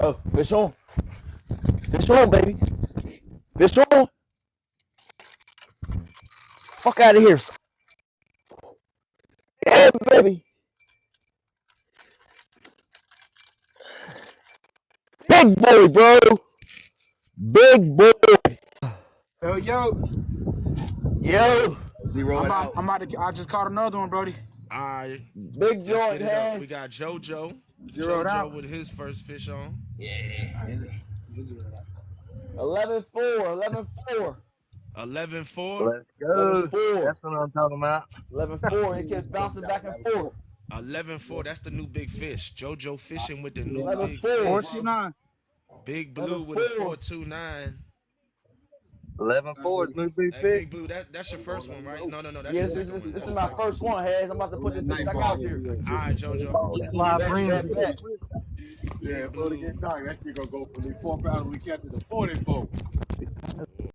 Oh, fish on. Fish on, baby. Fish on. Fuck out of here. Yeah, baby. Big boy, bro. Big boy. Yo. Zero. I just caught another one, Brody. All right. Big joint has. We got JoJo. Zeroed JoJo out. with his first fish on. Yeah. 11-4. 11-4. 11-4. Let's go. 11-4. That's what I'm talking about. 11-4. It keeps bouncing back and forth. 11-4. That's the new big fish. JoJo fishing with the new 11-4. big fish. 429. Big Blue with a 429. 11-4 is new big Hey, fish. Big Blue, that's your first one, right? No. That's Yes, your this second is one. my first one, Has. I'm about to put this thing back out here. All right, JoJo. That's my friend. Yeah, so to get dark, that shit gonna go from the 4 pounds we kept to the 44.